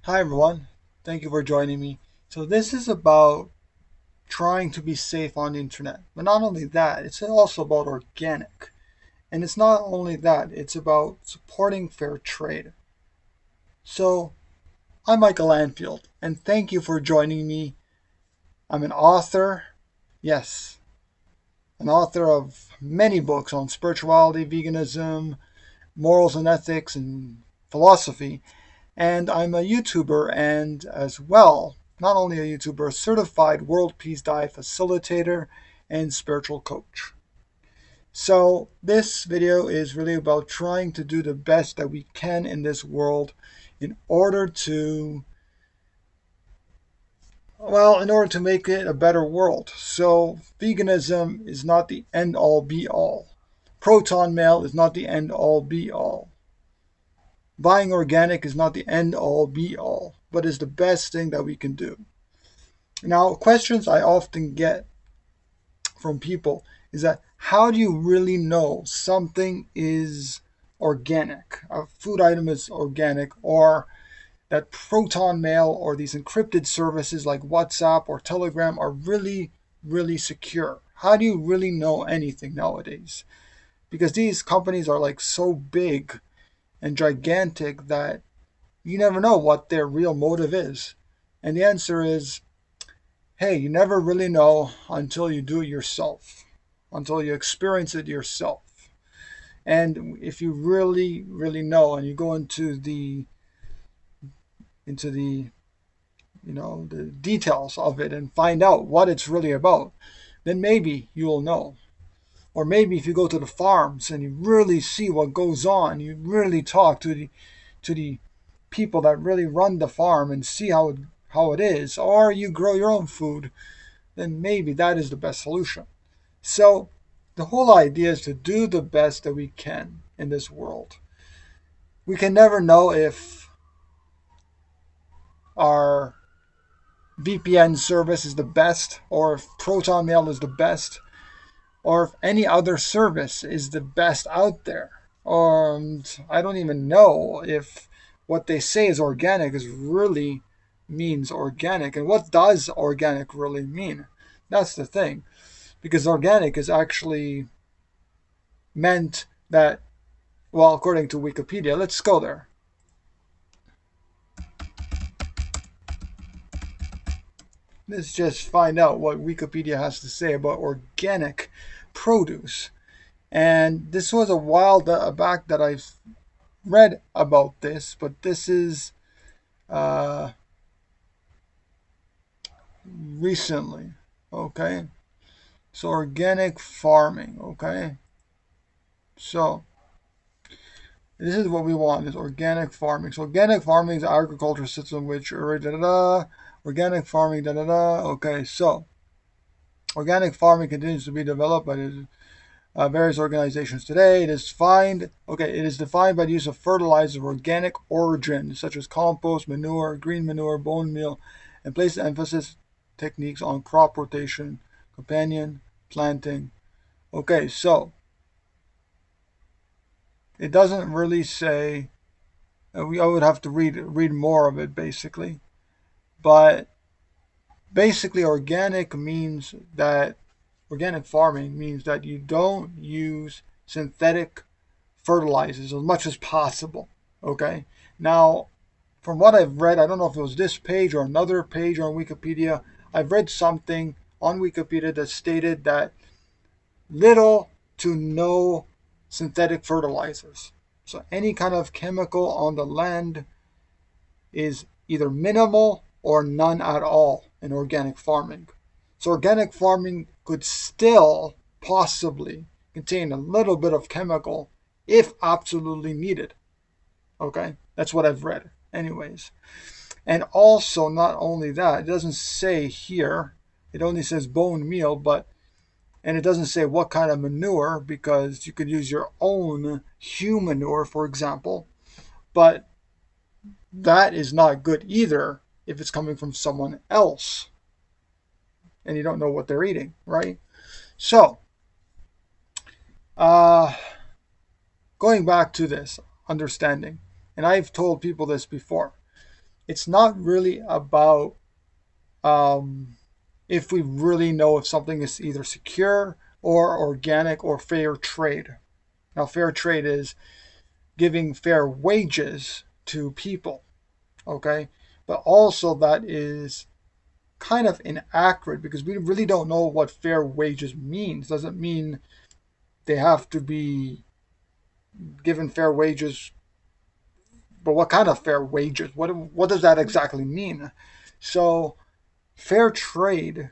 Hi everyone, thank you for joining me. So this is about trying to be safe on the internet. But not only that, it's also about organic. And it's not only that, it's about supporting fair trade. So I'm Michael Anfield, and thank you for joining me. I'm an author, yes, an author of many books on spirituality, veganism, morals and ethics, and philosophy. And I'm a YouTuber and as well, not only a YouTuber, a certified World Peace Diet facilitator and spiritual coach. So this video is really about trying to do the best that we can in this world in order to, in order to make it a better world. So veganism is not the end all be all. Proton mail is not the end all be all. Buying organic is not the end all be all, but is the best thing that we can do. Now, questions I often get from people is that how do you really know something is organic, a food item is organic, or that proton mail or these encrypted services like WhatsApp or Telegram are really, really secure? How do you really know anything nowadays? Because these companies are like so big and gigantic that you never know what their real motive is. And the answer is, hey, you never really know until you do it yourself, until you experience it yourself. And if you really, really know and you go into the the details of it and find out what it's really about, then maybe you will know. Or maybe if you go to the farms and you really see what goes on, you really talk to the people that really run the farm and see how it is, or you grow your own food, then maybe that is the best solution. So the whole idea is to do the best that we can in this world. We can never know if our VPN service is the best, or if Proton Mail is the best, or if any other service is the best out there. I don't even know if what they say is organic is really means organic, and what does organic really mean? That's the thing, because organic is actually meant that, well, according to Wikipedia, let's go there. Let's just find out what Wikipedia has to say about organic produce. And this was a while back that I've read about this, but this is uh, recently. Okay, so organic farming. Okay, so this is what we want: is organic farming. So organic farming is agriculture system which organic farming Okay, so organic farming continues to be developed by various organizations today. It is defined by the use of fertilizers of organic origin, such as compost, manure, green manure, bone meal, and places emphasis techniques on crop rotation, companion planting. Okay, so it doesn't really say. I would have to read more of it basically, but basically organic farming means that you don't use synthetic fertilizers as much as possible. Okay. Now, from what I've read, I don't know if it was this page or another page on Wikipedia. I've read something on Wikipedia that stated that little to no synthetic fertilizers. So any kind of chemical on the land is either minimal or none at all in organic farming. So organic farming could still possibly contain a little bit of chemical if absolutely needed. Okay, that's what I've read, anyways. And also, not only that, it doesn't say here, it only says bone meal, and it doesn't say what kind of manure because you could use your own human manure, for example. But that is not good either if it's coming from someone else and you don't know what they're eating, right? So, uh, going back to this understanding, and I've told people this before, it's not really about if we really know if something is either secure or organic or fair trade. Now, fair trade is giving fair wages to people, okay? But also that is kind of inaccurate because we really don't know what fair wages means. Does it mean they have to be given fair wages? But what kind of fair wages? What does that exactly mean? So fair trade,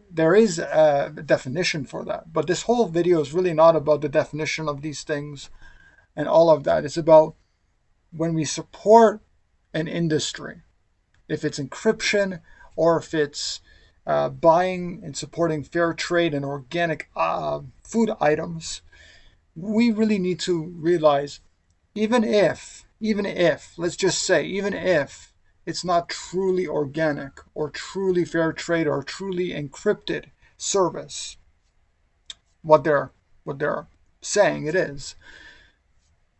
there is a definition for that. But this whole video is really not about the definition of these things and all of that. It's about when we support an industry, if it's encryption or if it's buying and supporting fair trade and organic food items, we really need to realize even if, let's just say, even if it's not truly organic or truly fair trade or truly encrypted service, what they're saying it is,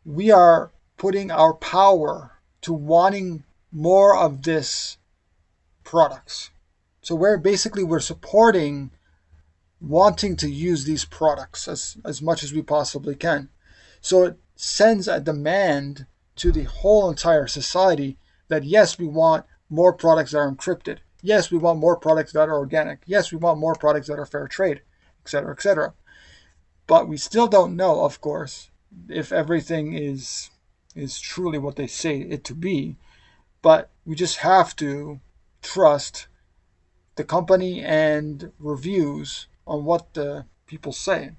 we are putting our power to wanting more of this products. So we're supporting wanting to use these products as much as we possibly can. So it sends a demand to the whole entire society that yes, we want more products that are encrypted. Yes, we want more products that are organic. Yes, we want more products that are fair trade, etc., etc. But we still don't know, of course, if everything is truly what they say it to be. But we just have to trust the company and reviews on what the people say.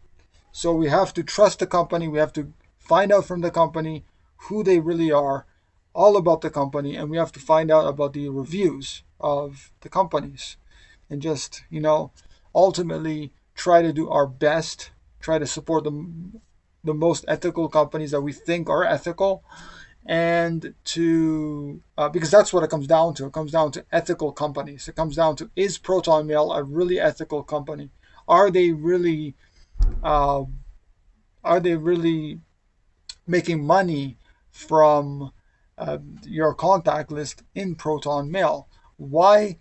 So we have to trust the company. We have to find out from the company who they really are, all about the company, and we have to find out about the reviews of the companies. And just, ultimately try to do our best, try to support the most ethical companies that we think are ethical, and to because that's what it comes down to. It comes down to ethical companies. It comes down to, is Proton Mail a really ethical company? Are they really uh, are they really making money from your contact list in Proton Mail? Why,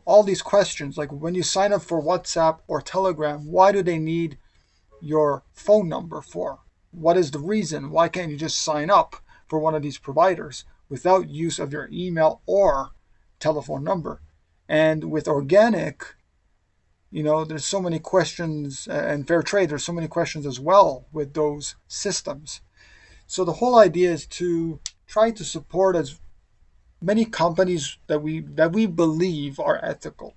all these questions, like when you sign up for WhatsApp or Telegram, why do they need your phone number for? What is the reason? Why can't you just sign up for one of these providers without use of your email or telephone number? And with organic, there's so many questions, and fair trade, there's so many questions as well with those systems. So the whole idea is to try to support as many companies that we believe are ethical.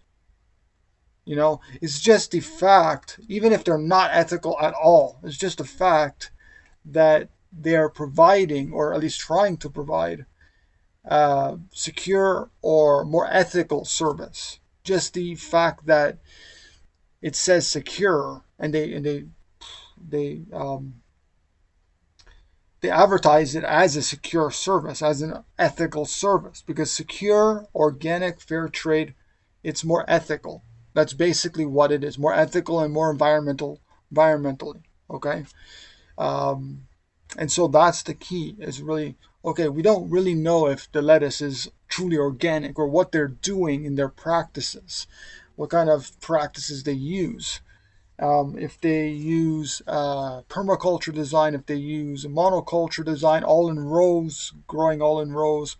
It's just the fact, even if they're not ethical at all, it's just a fact that they're providing, or at least trying to provide, secure or more ethical service. Just the fact that it says secure, and they advertise it as a secure service, as an ethical service, because secure, organic, fair trade, it's more ethical. That's basically what it is, more ethical and more environmentally. Okay. And so that's the key, is really, okay, we don't really know if the lettuce is truly organic or what they're doing in their practices, what kind of practices they use. If they use permaculture design, if they use monoculture design, all in rows, growing all in rows,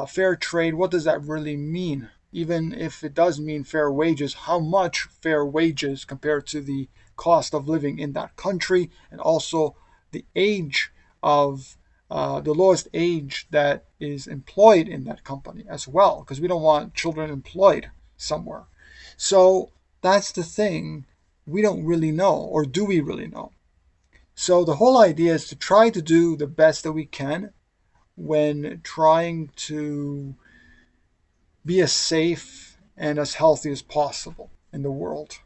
fair trade, what does that really mean? Even if it does mean fair wages, how much fair wages compared to the cost of living in that country, and also the age of the lowest age that is employed in that company as well, because we don't want children employed somewhere. So that's the thing. We don't really know, or do we really know? So the whole idea is to try to do the best that we can when trying to be as safe and as healthy as possible in the world.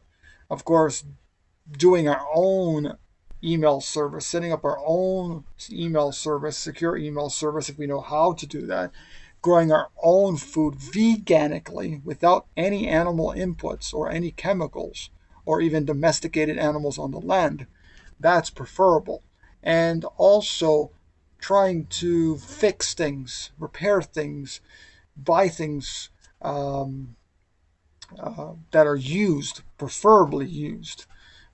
Of course, doing our own email service, setting up our own email service, secure email service if we know how to do that, growing our own food veganically without any animal inputs or any chemicals or even domesticated animals on the land. That's preferable. And also trying to fix things, repair things, buy things that are used, preferably used,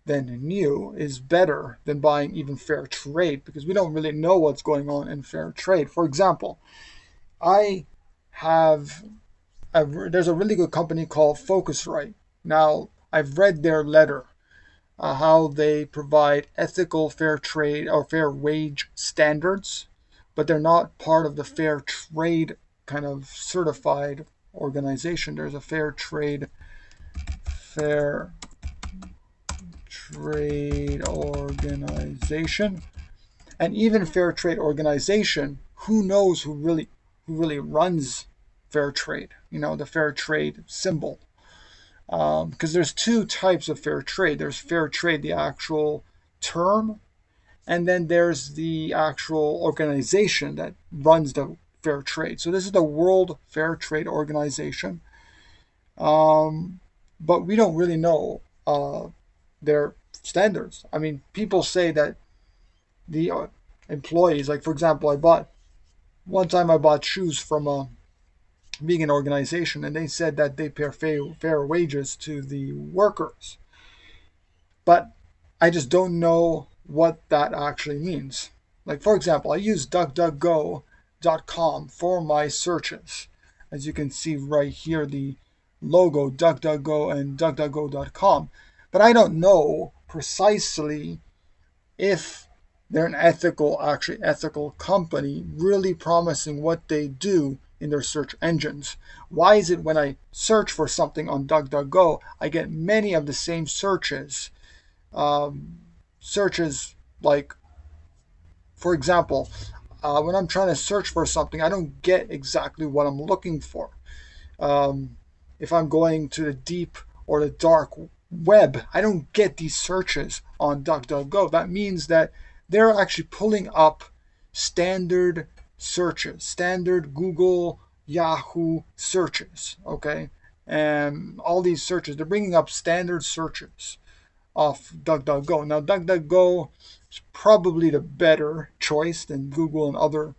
than new is better than buying even fair trade, because we don't really know what's going on in fair trade. For example, I have there's a really good company called Focusrite. Now, I've read their letter, how they provide ethical fair trade or fair wage standards, but they're not part of the fair trade kind of certified organization. There's a fair trade organization, and even fair trade organization, who knows who really runs fair trade, the fair trade symbol. Because there's two types of fair trade. There's fair trade, the actual term, and then there's the actual organization that runs the fair trade. So this is the World Fair Trade Organization, but we don't really know their standards. I mean, people say that the employees, like for example, one time I bought shoes from a vegan organization, and they said that they pay fair wages to the workers. But I just don't know what that actually means. Like, for example, I use DuckDuckGo.com for my searches. As you can see right here, the logo, DuckDuckGo and DuckDuckGo.com. But I don't know precisely if they're an actually ethical company, really promising what they do in their search engines. Why is it when I search for something on DuckDuckGo, I get many of the same searches? Searches like, for example, when I'm trying to search for something, I don't get exactly what I'm looking for. If I'm going to the deep or the dark web, I don't get these searches on DuckDuckGo. That means that they're actually pulling up standard searches, standard Google, Yahoo searches, okay? And all these searches, they're bringing up standard searches off DuckDuckGo. Now, DuckDuckGo is probably the better choice than Google and other,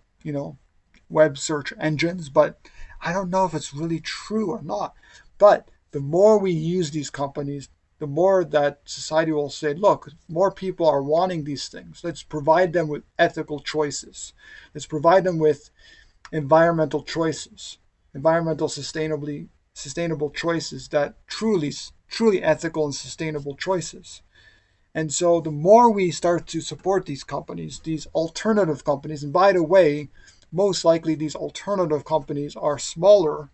web search engines, but I don't know if it's really true or not. But the more we use these companies, the more that society will say, look, more people are wanting these things. Let's provide them with ethical choices. Let's provide them with environmental choices, environmental sustainable choices that truly ethical and sustainable choices. And so the more we start to support these companies, these alternative companies, and by the way, most likely these alternative companies are smaller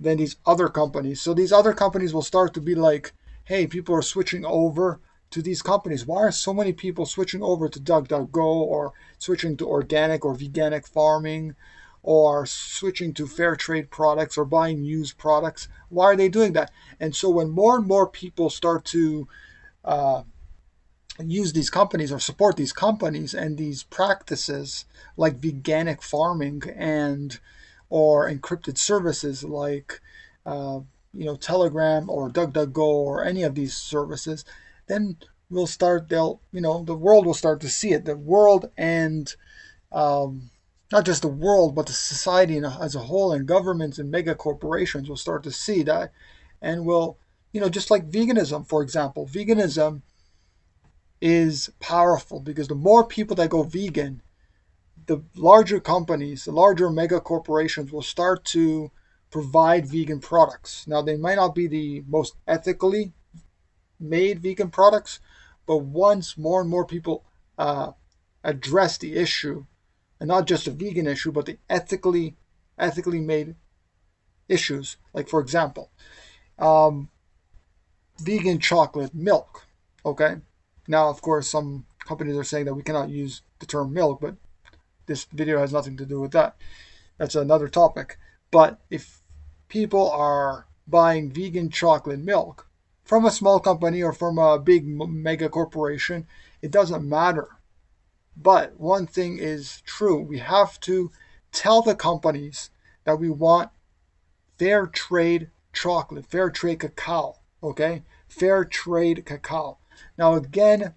than these other companies. So these other companies will start to be like, hey, people are switching over to these companies. Why are so many people switching over to DuckDuckGo, or switching to organic or veganic farming, or switching to fair trade products, or buying used products? Why are they doing that? And so when more and more people start to use these companies or support these companies and these practices like veganic farming or encrypted services like Telegram or DuckDuckGo or any of these services, then the world will start to see it. The world and not just the world, but the society as a whole, and governments and mega corporations will start to see that, and will, just like veganism, for example. Veganism is powerful because the more people that go vegan, the larger companies, the larger mega corporations will start to provide vegan products. Now, they might not be the most ethically made vegan products, but once more and more people address the issue, and not just the vegan issue, but the ethically made issues, like for example, vegan chocolate milk. Okay, now of course some companies are saying that we cannot use the term milk, but this video has nothing to do with that. That's another topic. But if people are buying vegan chocolate milk from a small company or from a big mega corporation, it doesn't matter. But one thing is true. We have to tell the companies that we want fair trade chocolate, fair trade cacao, okay? Fair trade cacao. Now again,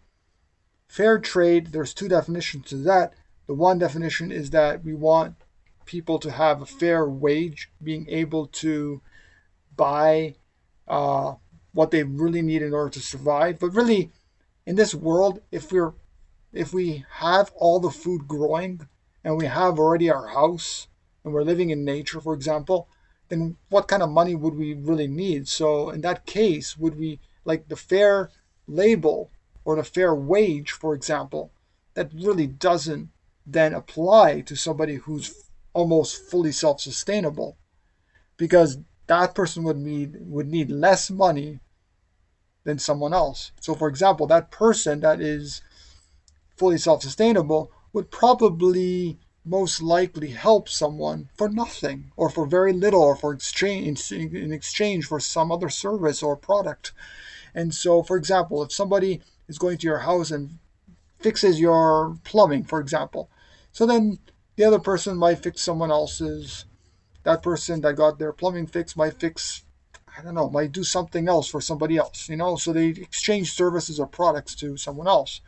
fair trade, there's two definitions to that. The one definition is that we want people to have a fair wage, being able to buy uh, what they really need in order to survive. But really, in this world, if we have all the food growing and we have already our house and we're living in nature, for example, then what kind of money would we really need? So in that case, would we like the fair label or the fair wage, for example, that really doesn't then apply to somebody who's almost fully self-sustainable because that person would need less money than someone else. So for example, that person that is fully self-sustainable would probably most likely help someone for nothing or for very little or for exchange in exchange for some other service or product. And so for example, if somebody is going to your house and fixes your plumbing, for example, so then the other person might fix someone else's. That person that got their plumbing fixed might fix, I don't know, might do something else for somebody else, so they exchange services or products to someone else.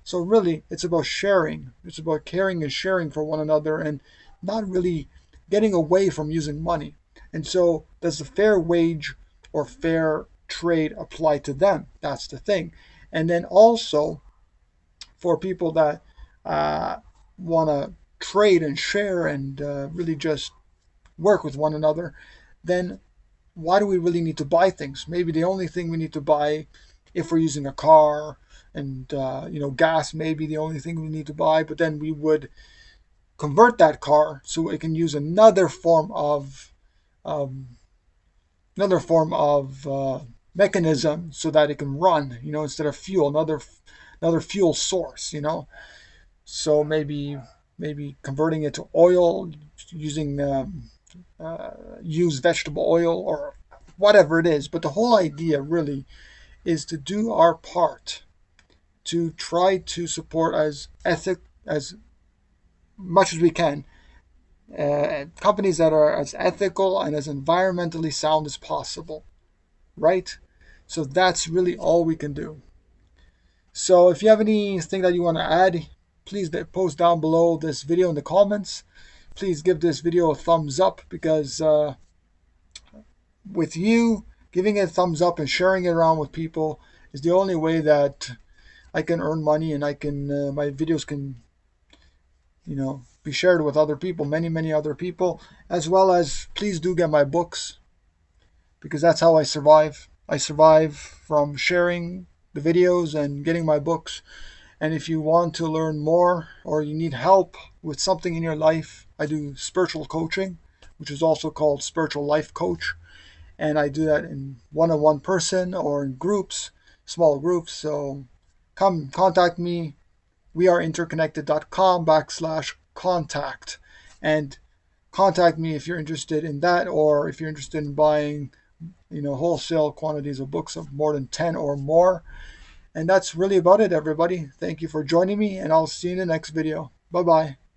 So really, it's about sharing. It's about caring and sharing for one another and not really getting away from using money. And so, does the fair wage or fair trade apply to them? That's the thing. And then also, for people that want to trade and share and really just work with one another, then why do we really need to buy things? Maybe the only thing we need to buy if we're using a car and gas may be the only thing we need to buy, but then we would convert that car so it can use um, another form of mechanism so that it can run, instead of fuel, another fuel source, So maybe converting it to oil using used vegetable oil or whatever it is. But the whole idea really is to do our part to try to support as much as we can companies that are as ethical and as environmentally sound as possible, right? So that's really all we can do. So if you have anything that you want to add, please post down below this video in the comments. Please give this video a thumbs up because with you giving it a thumbs up and sharing it around with people is the only way that I can earn money and I can my videos can be shared with other people, many other people, as well as please do get my books because that's how I survive. I survive from sharing the videos and getting my books. And if you want to learn more or you need help with something in your life, I do spiritual coaching, which is also called spiritual life coach. And I do that in one-on-one person or in groups, small groups. So come contact me. weareinterconnected.com/contact and contact me if you're interested in that or if you're interested in buying wholesale quantities of books of more than 10 or more. And that's really about it, everybody. Thank you for joining me, and I'll see you in the next video. Bye bye.